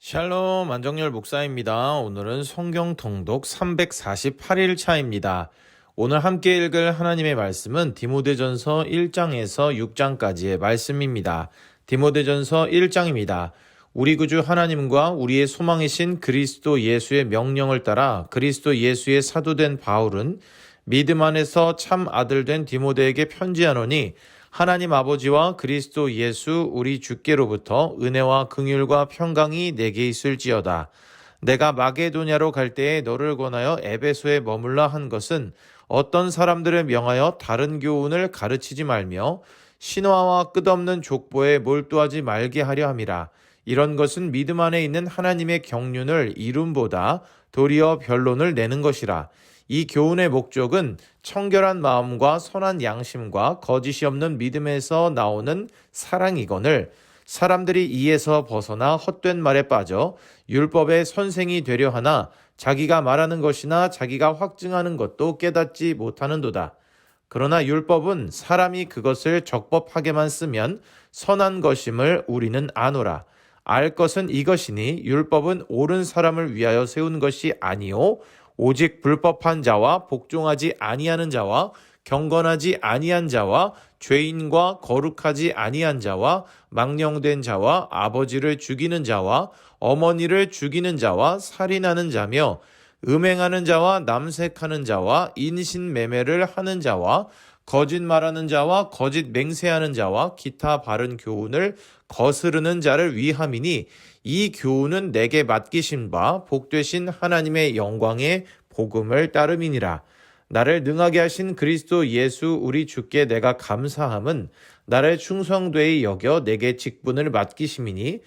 샬롬 안정열 목사입니다. 오늘은 성경 통독 348일 차입니다. 오늘 함께 읽을 하나님의 말씀은 디모데전서 1장에서 6장까지의 말씀입니다. 디모데전서 1장입니다. 우리 구주 하나님과 우리의 소망이신 그리스도 예수의 명령을 따라 그리스도 예수의 사도된 바울은 믿음 안에서 참 아들 된 디모데에게 편지하노니 하나님 아버지와 그리스도 예수 우리 주께로부터 은혜와 긍휼과 평강이 내게 있을지어다. 내가 마게도냐로 갈 때에 너를 권하여 에베소에 머물라 한 것은 어떤 사람들을 명하여 다른 교훈을 가르치지 말며 신화와 끝없는 족보에 몰두하지 말게 하려 함이라. 이런 것은 믿음 안에 있는 하나님의 경륜을 이룸보다 도리어 변론을 내는 것이라. 이 교훈의 목적은 청결한 마음과 선한 양심과 거짓이 없는 믿음에서 나오는 사랑이거늘 사람들이 이에서 벗어나 헛된 말에 빠져 율법의 선생이 되려 하나 자기가 말하는 것이나 자기가 확증하는 것도 깨닫지 못하는도다. 그러나 율법은 사람이 그것을 적법하게만 쓰면 선한 것임을 우리는 아노라. 알 것은 이것이니 율법은 옳은 사람을 위하여 세운 것이 아니요 오직 불법한 자와 복종하지 아니하는 자와 경건하지 아니한 자와 죄인과 거룩하지 아니한 자와 망령된 자와 아버지를 죽이는 자와 어머니를 죽이는 자와 살인하는 자며 음행하는 자와 남색하는 자와 인신매매를 하는 자와 거짓말하는 자와 거짓 맹세하는 자와 기타 바른 교훈을 거스르는 자를 위함이니 이 교훈은 내게 맡기신 바 복되신 하나님의 영광의 복음을 따름이니라. 나를 능하게 하신 그리스도 예수 우리 주께 내가 감사함은 나를 충성되이 여겨 내게 직분을 맡기심이니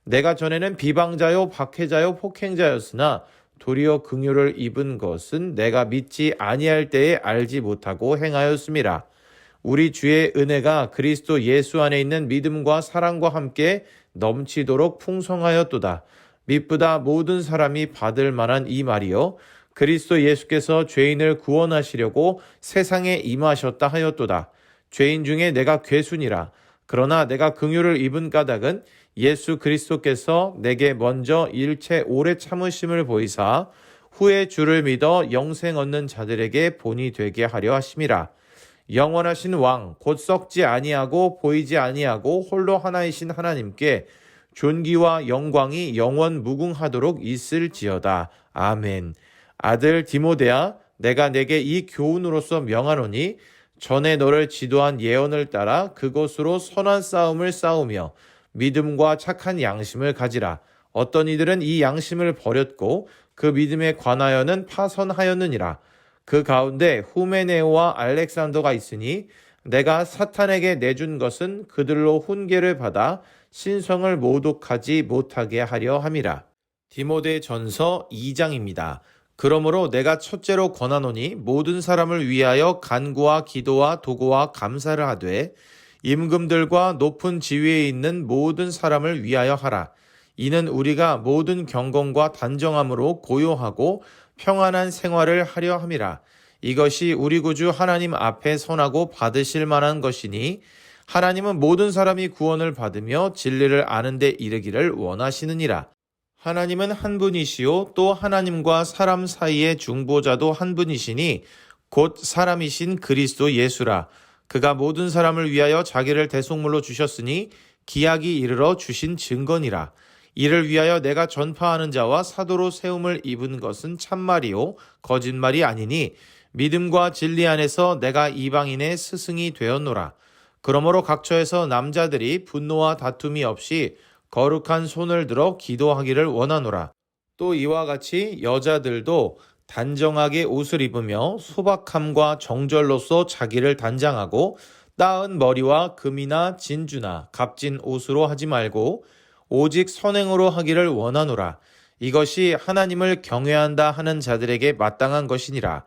내가 전에는 비방자요 박해자요 폭행자였으나 도리어 긍휼을 입은 것은 내가 믿지 아니할 때에 알지 못하고 행하였음이라. 우리 주의 은혜가 그리스도 예수 안에 있는 믿음과 사랑과 함께 넘치도록 풍성하였도다. 미쁘다 모든 사람이 받을 만한 이 말이요 그리스도 예수께서 죄인을 구원하시려고 세상에 임하셨다 하였도다. 죄인 중에 내가 괴순이라. 그러나 내가 긍휼을 입은 까닭은 예수 그리스도께서 내게 먼저 일체 오래 참으심을 보이사 후에 주를 믿어 영생 얻는 자들에게 본이 되게 하려 하심이라. 영원하신 왕 곧 썩지 아니하고 보이지 아니하고 홀로 하나이신 하나님께 존귀와 영광이 영원 무궁하도록 있을지어다. 아멘. 아들 디모데야, 내가 내게 이 교훈으로서 명하노니 전에 너를 지도한 예언을 따라 그것으로 선한 싸움을 싸우며 믿음과 착한 양심을 가지라. 어떤 이들은 이 양심을 버렸고 그 믿음에 관하여는 파선하였느니라. 그 가운데 후메네오와 알렉산더가 있으니 내가 사탄에게 내준 것은 그들로 훈계를 받아 신성을 모독하지 못하게 하려 함이라. 디모데전서 2장입니다. 그러므로 내가 첫째로 권하노니 모든 사람을 위하여 간구와 기도와 도구와 감사를 하되 임금들과 높은 지위에 있는 모든 사람을 위하여 하라. 이는 우리가 모든 경건과 단정함으로 고요하고 평안한 생활을 하려 함이라. 이것이 우리 구주 하나님 앞에 선하고 받으실 만한 것이니 하나님은 모든 사람이 구원을 받으며 진리를 아는 데 이르기를 원하시느니라. 하나님은 한 분이시요 또 하나님과 사람 사이의 중보자도 한 분이시니 곧 사람이신 그리스도 예수라. 그가 모든 사람을 위하여 자기를 대속물로 주셨으니 기약이 이르러 주신 증거니라. 이를 위하여 내가 전파하는 자와 사도로 세움을 입은 것은 참말이요 거짓말이 아니니 믿음과 진리 안에서 내가 이방인의 스승이 되었노라. 그러므로 각처에서 남자들이 분노와 다툼이 없이 거룩한 손을 들어 기도하기를 원하노라. 또 이와 같이 여자들도 단정하게 옷을 입으며 소박함과 정절로서 자기를 단장하고 따은 머리와 금이나 진주나 값진 옷으로 하지 말고 오직 선행으로 하기를 원하노라. 이것이 하나님을 경외한다 하는 자들에게 마땅한 것이니라.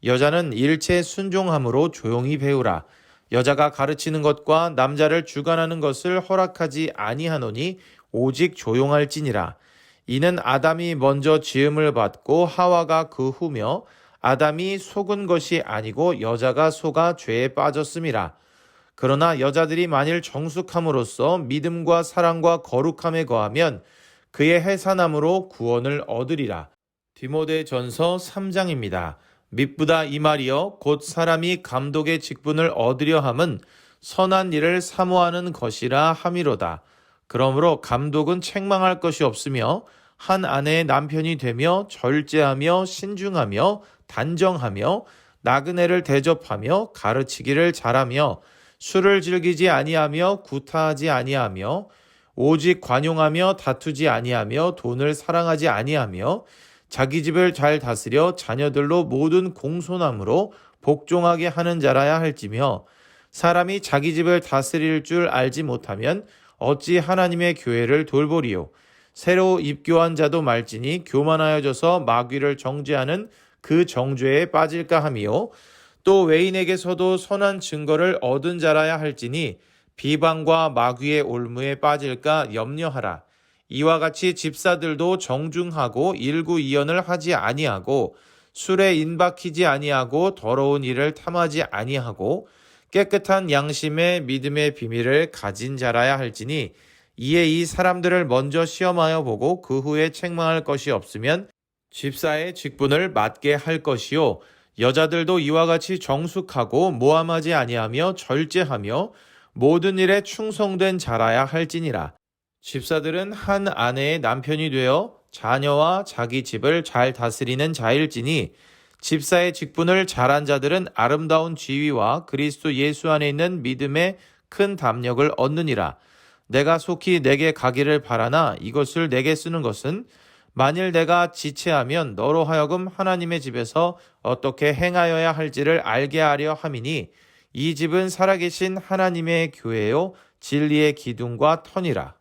여자는 일체 순종함으로 조용히 배우라. 여자가 가르치는 것과 남자를 주관하는 것을 허락하지 아니하노니 오직 조용할지니라. 이는 아담이 먼저 지음을 받고 하와가 그 후며 아담이 속은 것이 아니고 여자가 속아 죄에 빠졌음이라. 그러나 여자들이 만일 정숙함으로써 믿음과 사랑과 거룩함에 거하면 그의 해산함으로 구원을 얻으리라. 디모데전서 3장입니다. 밉보다 이 말이여 곧 사람이 감독의 직분을 얻으려 함은 선한 일을 사모하는 것이라 함이로다. 그러므로 감독은 책망할 것이 없으며 한 아내의 남편이 되며 절제하며 신중하며 단정하며 나그네를 대접하며 가르치기를 잘하며 술을 즐기지 아니하며 구타하지 아니하며 오직 관용하며 다투지 아니하며 돈을 사랑하지 아니하며 자기 집을 잘 다스려 자녀들로 모든 공손함으로 복종하게 하는 자라야 할지며 사람이 자기 집을 다스릴 줄 알지 못하면 어찌 하나님의 교회를 돌보리요. 새로 입교한 자도 말지니 교만하여져서 마귀를 정죄하는 그 정죄에 빠질까 하미요. 또 외인에게서도 선한 증거를 얻은 자라야 할지니 비방과 마귀의 올무에 빠질까 염려하라. 이와 같이 집사들도 정중하고 일구이연을 하지 아니하고 술에 인박히지 아니하고 더러운 일을 탐하지 아니하고 깨끗한 양심의 믿음의 비밀을 가진 자라야 할지니 이에 이 사람들을 먼저 시험하여 보고 그 후에 책망할 것이 없으면 집사의 직분을 맡게 할 것이요. 여자들도 이와 같이 정숙하고 모함하지 아니하며 절제하며 모든 일에 충성된 자라야 할지니라. 집사들은 한 아내의 남편이 되어 자녀와 자기 집을 잘 다스리는 자일지니 집사의 직분을 잘한 자들은 아름다운 지위와 그리스도 예수 안에 있는 믿음의 큰 담력을 얻느니라. 내가 속히 내게 가기를 바라나 이것을 내게 쓰는 것은 만일 내가 지체하면 너로 하여금 하나님의 집에서 어떻게 행하여야 할지를 알게 하려 함이니 이 집은 살아계신 하나님의 교회요 진리의 기둥과 터니라.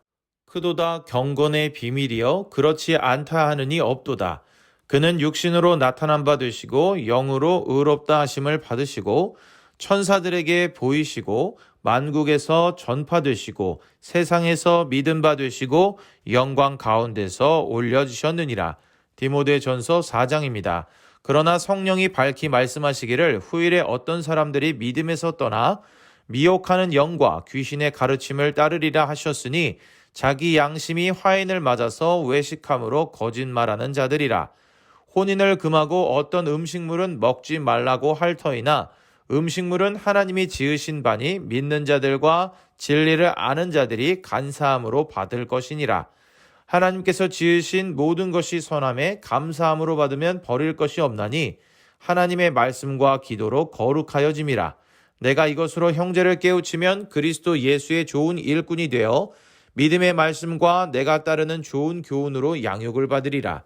크도다 경건의 비밀이여 그렇지 않다 하느니 없도다. 그는 육신으로 나타난 바 되시고 영으로 의롭다 하심을 받으시고 천사들에게 보이시고 만국에서 전파되시고 세상에서 믿음 바 되시고 영광 가운데서 올려주셨느니라. 디모데전서 4장입니다. 그러나 성령이 밝히 말씀하시기를 후일에 어떤 사람들이 믿음에서 떠나 미혹하는 영과 귀신의 가르침을 따르리라 하셨으니 자기 양심이 화인을 맞아서 외식함으로 거짓말하는 자들이라. 혼인을 금하고 어떤 음식물은 먹지 말라고 할 터이나 음식물은 하나님이 지으신 바니 믿는 자들과 진리를 아는 자들이 간사함으로 받을 것이니라. 하나님께서 지으신 모든 것이 선함에 감사함으로 받으면 버릴 것이 없나니 하나님의 말씀과 기도로 거룩하여짐이라. 내가 이것으로 형제를 깨우치면 그리스도 예수의 좋은 일꾼이 되어 믿음의 말씀과 내가 따르는 좋은 교훈으로 양육을 받으리라.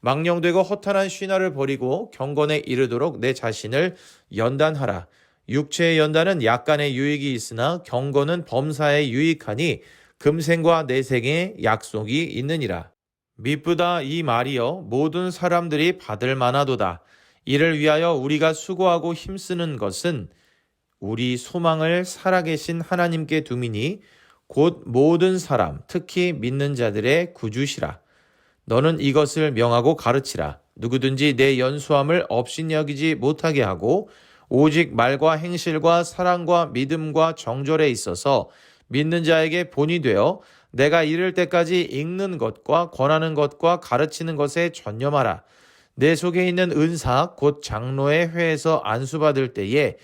망령되고 허탄한 신화를 버리고 경건에 이르도록 내 자신을 연단하라. 육체의 연단은 약간의 유익이 있으나 경건은 범사에 유익하니 금생과 내생에 약속이 있느니라. 밉보다 이 말이여 모든 사람들이 받을 만하도다. 이를 위하여 우리가 수고하고 힘쓰는 것은 우리 소망을 살아계신 하나님께 두미니 곧 모든 사람 특히 믿는 자들의 구주시라. 너는 이것을 명하고 가르치라. 누구든지 내 연수함을 업신여기지 못하게 하고 오직 말과 행실과 사랑과 믿음과 정절에 있어서 믿는 자에게 본이 되어 내가 이를 때까지 읽는 것과 권하는 것과 가르치는 것에 전념하라. 내 속에 있는 은사 곧 장로의 회에서 안수받을 때에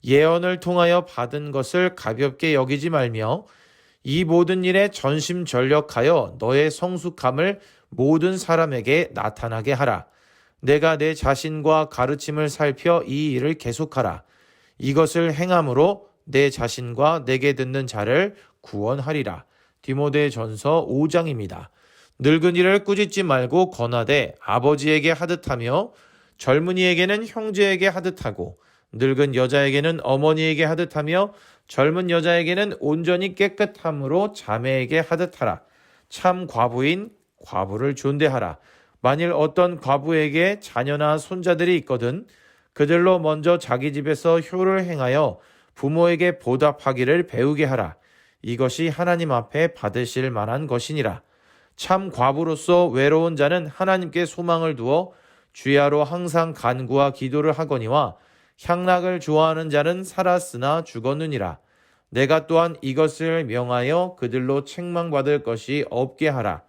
예언을 통하여 받은 것을 가볍게 여기지 말며 이 모든 일에 전심전력하여 너의 성숙함을 모든 사람에게 나타나게 하라. 내가 내 자신과 가르침을 살펴 이 일을 계속하라. 이것을 행함으로 내 자신과 내게 듣는 자를 구원하리라. 디모데전서 5장입니다. 늙은이를 꾸짖지 말고 권하되 아버지에게 하듯하며 젊은이에게는 형제에게 하듯하고 늙은 여자에게는 어머니에게 하듯하며 젊은 여자에게는 온전히 깨끗함으로 자매에게 하듯하라. 참 과부인 과부를 존대하라. 만일 어떤 과부에게 자녀나 손자들이 있거든 그들로 먼저 자기 집에서 효를 행하여 부모에게 보답하기를 배우게 하라. 이것이 하나님 앞에 받으실 만한 것이니라. 참 과부로서 외로운 자는 하나님께 소망을 두어 주야로 항상 간구와 기도를 하거니와 향락을 좋아하는 자는 살았으나 죽었느니라. 내가 또한 이것을 명하여 그들로 책망받을 것이 없게 하라.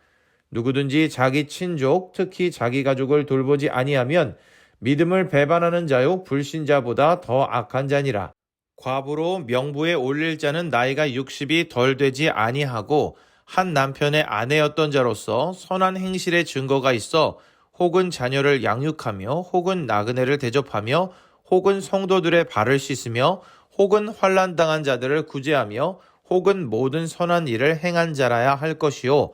누구든지 자기 친족, 특히 자기 가족을 돌보지 아니하면 믿음을 배반하는 자요 불신자보다 더 악한 자니라. 과부로 명부에 올릴 자는 나이가 60이 덜 되지 아니하고 한 남편의 아내였던 자로서 선한 행실의 증거가 있어 혹은 자녀를 양육하며 혹은 나그네를 대접하며 혹은 성도들의 발을 씻으며 혹은 환난 당한 자들을 구제하며 혹은 모든 선한 일을 행한 자라야 할 것이요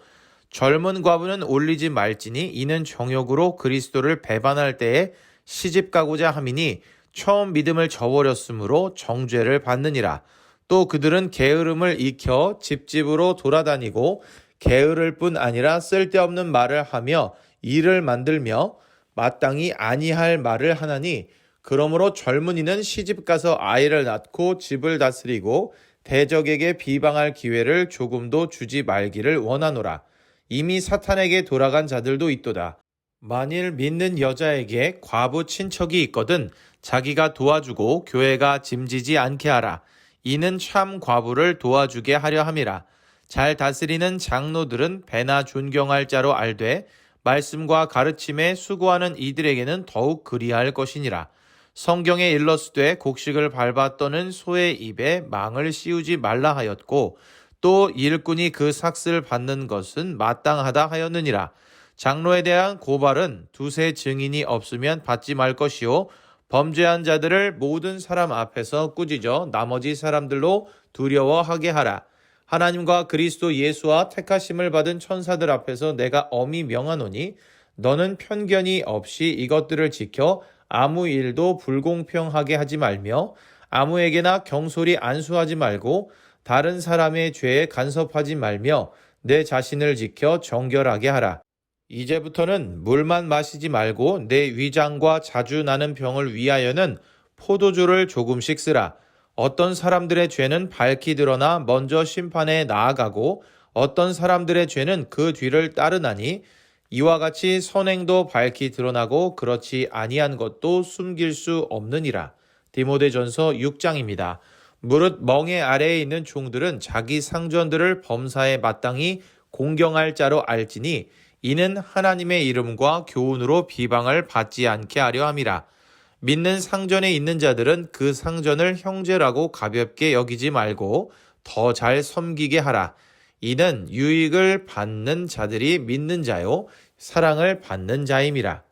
젊은 과부는 올리지 말지니 이는 정욕으로 그리스도를 배반할 때에 시집 가고자 함이니 처음 믿음을 저버렸으므로 정죄를 받느니라. 또 그들은 게으름을 익혀 집집으로 돌아다니고 게으를 뿐 아니라 쓸데없는 말을 하며 일을 만들며 마땅히 아니할 말을 하나니 그러므로 젊은이는 시집가서 아이를 낳고 집을 다스리고 대적에게 비방할 기회를 조금도 주지 말기를 원하노라. 이미 사탄에게 돌아간 자들도 있도다. 만일 믿는 여자에게 과부 친척이 있거든 자기가 도와주고 교회가 짐지지 않게 하라. 이는 참 과부를 도와주게 하려 함이라. 잘 다스리는 장로들은 배나 존경할 자로 알되 말씀과 가르침에 수고하는 이들에게는 더욱 그리할 것이니라. 성경에 일렀으되 곡식을 밟아 떠는 소의 입에 망을 씌우지 말라 하였고 또 일꾼이 그 삭슬 받는 것은 마땅하다 하였느니라. 장로에 대한 고발은 두세 증인이 없으면 받지 말 것이요 범죄한 자들을 모든 사람 앞에서 꾸짖어 나머지 사람들로 두려워하게 하라. 하나님과 그리스도 예수와 택하심을 받은 천사들 앞에서 내가 엄히 명하노니 너는 편견이 없이 이것들을 지켜 아무 일도 불공평하게 하지 말며 아무에게나 경솔히 안수하지 말고 다른 사람의 죄에 간섭하지 말며 내 자신을 지켜 정결하게 하라. 이제부터는 물만 마시지 말고 내 위장과 자주 나는 병을 위하여는 포도주를 조금씩 쓰라. 어떤 사람들의 죄는 밝히 드러나 먼저 심판에 나아가고 어떤 사람들의 죄는 그 뒤를 따르나니 이와 같이 선행도 밝히 드러나고 그렇지 아니한 것도 숨길 수 없느니라. 디모데전서 6장입니다. 무릇 멍에 아래에 있는 종들은 자기 상전들을 범사에 마땅히 공경할 자로 알지니 이는 하나님의 이름과 교훈으로 비방을 받지 않게 하려 함이라. 믿는 상전에 있는 자들은 그 상전을 형제라고 가볍게 여기지 말고 더 잘 섬기게 하라. 이는 유익을 받는 자들이 믿는 자요 사랑을 받는 자임이라.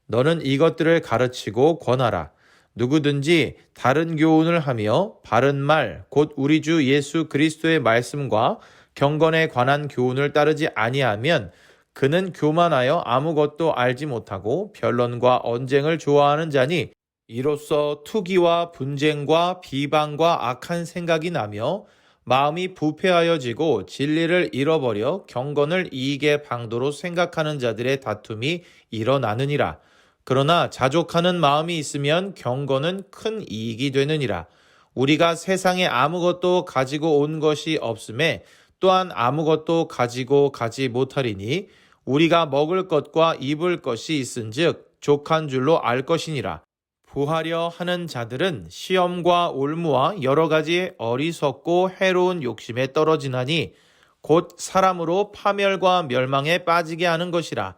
너는 이것들을 가르치고 권하라. 누구든지 다른 교훈을 하며 바른 말 곧 우리 주 예수 그리스도의 말씀과 경건에 관한 교훈을 따르지 아니하면 그는 교만하여 아무것도 알지 못하고 변론과 언쟁을 좋아하는 자니 이로써 투기와 분쟁과 비방과 악한 생각이 나며 마음이 부패하여지고 진리를 잃어버려 경건을 이익의 방도로 생각하는 자들의 다툼이 일어나느니라. 그러나 자족하는 마음이 있으면 경건은 큰 이익이 되느니라. 우리가 세상에 아무것도 가지고 온 것이 없음에 또한 아무것도 가지고 가지 못하리니 우리가 먹을 것과 입을 것이 있은즉 족한 줄로 알 것이니라. 부하려 하는 자들은 시험과 올무와 여러 가지 어리석고 해로운 욕심에 떨어지나니 곧 사람으로 파멸과 멸망에 빠지게 하는 것이라.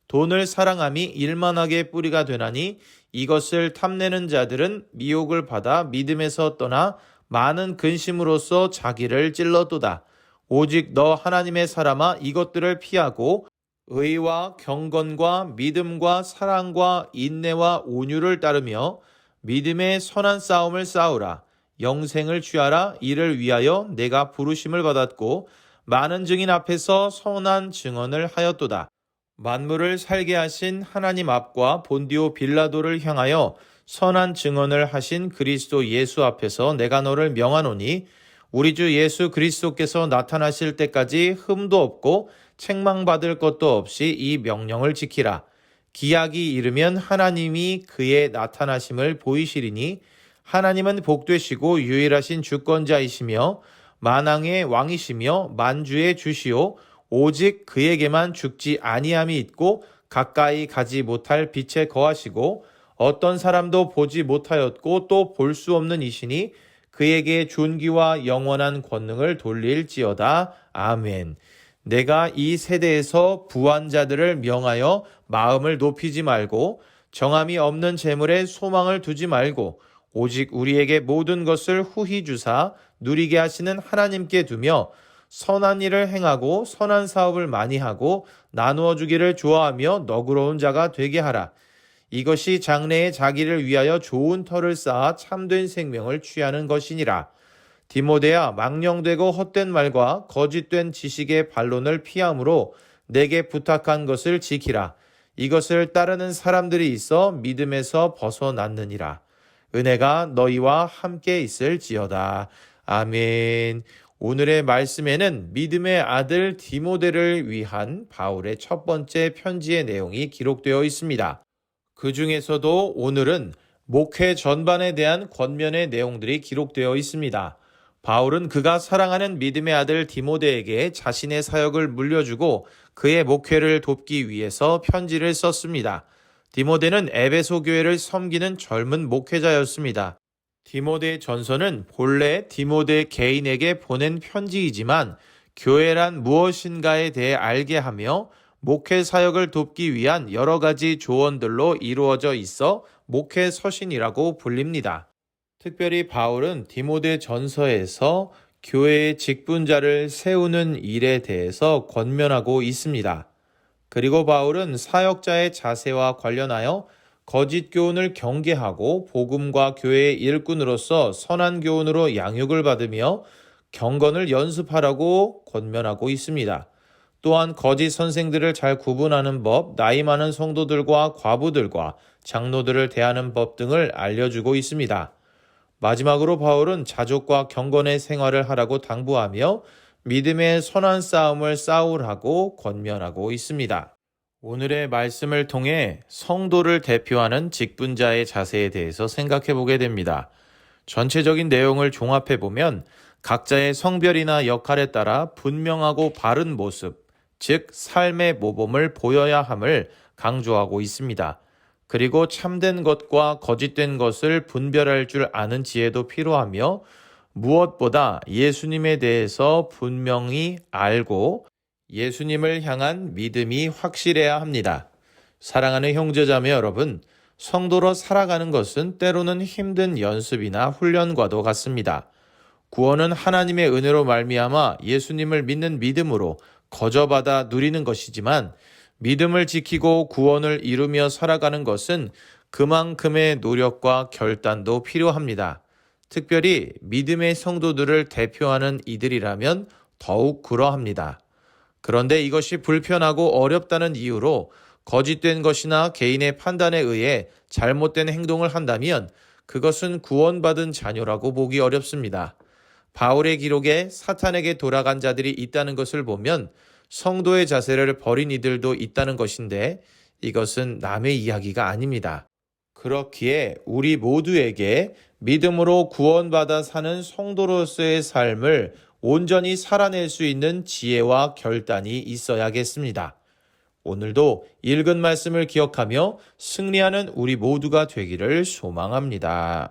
돈을 사랑함이 일만하게 뿌리가 되나니 이것을 탐내는 자들은 미혹을 받아 믿음에서 떠나 많은 근심으로써 자기를 찔렀도다. 오직 너 하나님의 사람아 이것들을 피하고 의와 경건과 믿음과 사랑과 인내와 온유를 따르며 믿음의 선한 싸움을 싸우라. 영생을 취하라. 이를 위하여 내가 부르심을 받았고 많은 증인 앞에서 선한 증언을 하였도다. 만물을 살게 하신 하나님 앞과 본디오 빌라도를 향하여 선한 증언을 하신 그리스도 예수 앞에서 내가 너를 명하노니 우리 주 예수 그리스도께서 나타나실 때까지 흠도 없고 책망받을 것도 없이 이 명령을 지키라. 기약이 이르면 하나님이 그의 나타나심을 보이시리니 하나님은 복되시고 유일하신 주권자이시며 만왕의 왕이시며 만주의 주시오 오직 그에게만 죽지 아니함이 있고 가까이 가지 못할 빛에 거하시고 어떤 사람도 보지 못하였고 또 볼 수 없는 이시니 그에게 존귀와 영원한 권능을 돌릴지어다. 아멘. 내가 이 세대에서 부한 자들을 명하여 마음을 높이지 말고 정함이 없는 재물에 소망을 두지 말고 오직 우리에게 모든 것을 후히 주사 누리게 하시는 하나님께 두며 선한 일을 행하고 선한 사업을 많이 하고 나누어 주기를 좋아하며 너그러운 자가 되게 하라. 이것이 장래에 자기를 위하여 좋은 터를 쌓아 참된 생명을 취하는 것이니라. 디모데야, 망령되고 헛된 말과 거짓된 지식의 반론을 피함으로 내게 부탁한 것을 지키라. 이것을 따르는 사람들이 있어 믿음에서 벗어났느니라. 은혜가 너희와 함께 있을지어다. 아멘. 오늘의 말씀에는 믿음의 아들 디모데를 위한 바울의 첫 번째 편지의 내용이 기록되어 있습니다. 그 중에서도 오늘은 목회 전반에 대한 권면의 내용들이 기록되어 있습니다. 바울은 그가 사랑하는 믿음의 아들 디모데에게 자신의 사역을 물려주고 그의 목회를 돕기 위해서 편지를 썼습니다. 디모데는 에베소 교회를 섬기는 젊은 목회자였습니다. 디모데 전서는 본래 디모데 개인에게 보낸 편지이지만 교회란 무엇인가에 대해 알게 하며 목회 사역을 돕기 위한 여러 가지 조언들로 이루어져 있어 목회 서신이라고 불립니다. 특별히 바울은 디모데 전서에서 교회의 직분자를 세우는 일에 대해서 권면하고 있습니다. 그리고 바울은 사역자의 자세와 관련하여 거짓 교훈을 경계하고 복음과 교회의 일꾼으로서 선한 교훈으로 양육을 받으며 경건을 연습하라고 권면하고 있습니다. 또한 거짓 선생들을 잘 구분하는 법, 나이 많은 성도들과 과부들과 장로들을 대하는 법 등을 알려주고 있습니다. 마지막으로 바울은 자족과 경건의 생활을 하라고 당부하며 믿음의 선한 싸움을 싸우라고 권면하고 있습니다. 오늘의 말씀을 통해 성도를 대표하는 직분자의 자세에 대해서 생각해 보게 됩니다. 전체적인 내용을 종합해 보면 각자의 성별이나 역할에 따라 분명하고 바른 모습, 즉 삶의 모범을 보여야 함을 강조하고 있습니다. 그리고 참된 것과 거짓된 것을 분별할 줄 아는 지혜도 필요하며 무엇보다 예수님에 대해서 분명히 알고 예수님을 향한 믿음이 확실해야 합니다. 사랑하는 형제자매 여러분, 성도로 살아가는 것은 때로는 힘든 연습이나 훈련과도 같습니다. 구원은 하나님의 은혜로 말미암아 예수님을 믿는 믿음으로 거저받아 누리는 것이지만 믿음을 지키고 구원을 이루며 살아가는 것은 그만큼의 노력과 결단도 필요합니다. 특별히 믿음의 성도들을 대표하는 이들이라면 더욱 그러합니다. 그런데 이것이 불편하고 어렵다는 이유로 거짓된 것이나 개인의 판단에 의해 잘못된 행동을 한다면 그것은 구원받은 자녀라고 보기 어렵습니다. 바울의 기록에 사탄에게 돌아간 자들이 있다는 것을 보면 성도의 자세를 버린 이들도 있다는 것인데 이것은 남의 이야기가 아닙니다. 그렇기에 우리 모두에게 믿음으로 구원받아 사는 성도로서의 삶을 온전히 살아낼 수 있는 지혜와 결단이 있어야겠습니다. 오늘도 읽은 말씀을 기억하며 승리하는 우리 모두가 되기를 소망합니다.